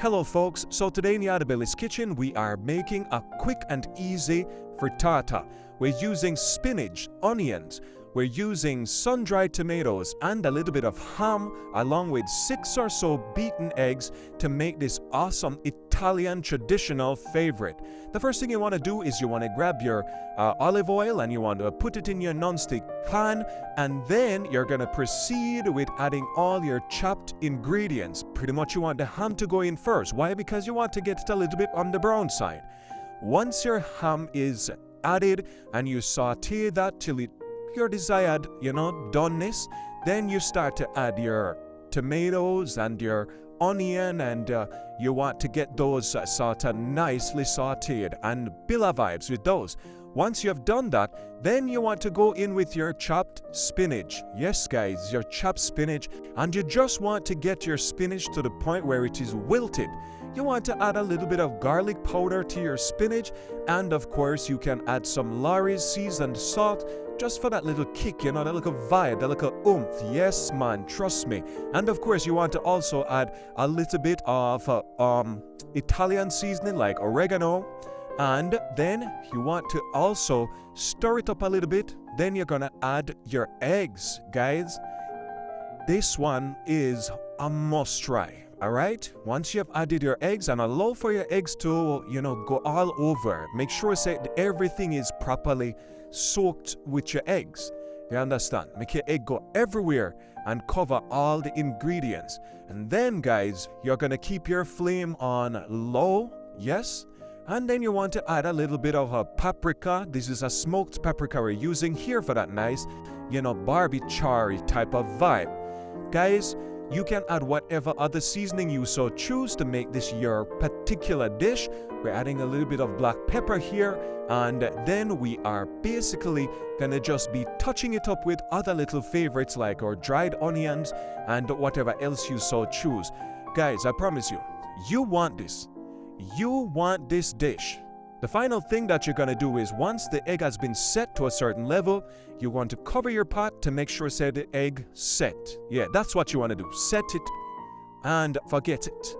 Hello folks, so today in Yardie's kitchen we are making a quick and easy frittata. We're using spinach, onions, we're using sun-dried tomatoes and a little bit of ham along with 6 or so beaten eggs to make this awesome Italian traditional favorite. The first thing you want to do is you want to grab your olive oil and you want to put it in your non-stick pan, and then you're going to proceed with adding all your chopped ingredients. Pretty much you want the ham to go in first. Why? Because you want to get it a little bit on the brown side. Once your ham is added and you saute that till your desired, doneness, then you start to add your tomatoes and your onion, and you want to get those nicely sauteed and Billa vibes with those. Once you have done that, then you want to go in with your chopped spinach. Yes guys, your chopped spinach, and you just want to get your spinach to the point where it is wilted. You want to add a little bit of garlic powder to your spinach, and of course you can add some Lawry's seasoned salt just for that little kick, that little vibe, that little oomph. Yes man, trust me. And of course you want to also add a little bit of Italian seasoning like oregano, and then you want to also stir it up a little bit. Then you're gonna add your eggs. Guys, this one is a must try. Alright, once you have added your eggs, and allow for your eggs to, go all over. Make sure that everything is properly soaked with your eggs. You understand? Make your egg go everywhere and cover all the ingredients. And then guys, you're gonna keep your flame on low, yes? And then you want to add a little bit of a paprika. This is a smoked paprika we're using here for that nice, barbecue type of vibe. Guys, you can add whatever other seasoning you so choose to make this your particular dish. We're adding a little bit of black pepper here, and then we are basically gonna just be touching it up with other little favorites like our dried onions and whatever else you so choose. Guys, I promise you, you want this. You want this dish. The final thing that you're gonna do is, once the egg has been set to a certain level, you want to cover your pot to make sure the egg set. Yeah, that's what you want to do. Set it and forget it.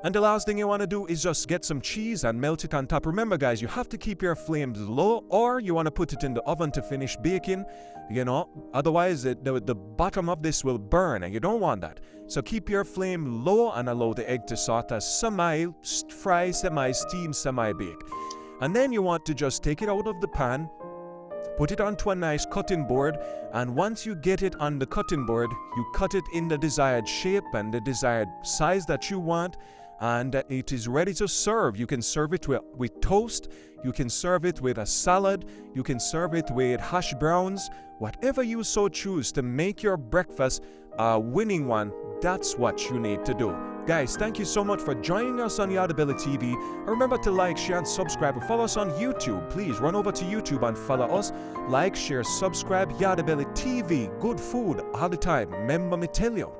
And the last thing you want to do is just get some cheese and melt it on top. Remember guys, you have to keep your flames low, or you want to put it in the oven to finish baking. Otherwise the bottom of this will burn, and you don't want that. So keep your flame low and allow the egg to sort of semi-fry, semi-steam, semi-bake. And then you want to just take it out of the pan, put it onto a nice cutting board, and once you get it on the cutting board, you cut it in the desired shape and the desired size that you want, and it is ready to serve. You can serve it with toast, you can serve it with a salad, you can serve it with hash browns, whatever you so choose to make your breakfast a winning one. That's what you need to do. Guys, thank you so much for joining us on Yardie TV. Remember to like, share, and subscribe, and follow us on YouTube. Please run over to YouTube and follow us. Like, share, subscribe, Yardie TV. Good food all the time. Remember me tell you.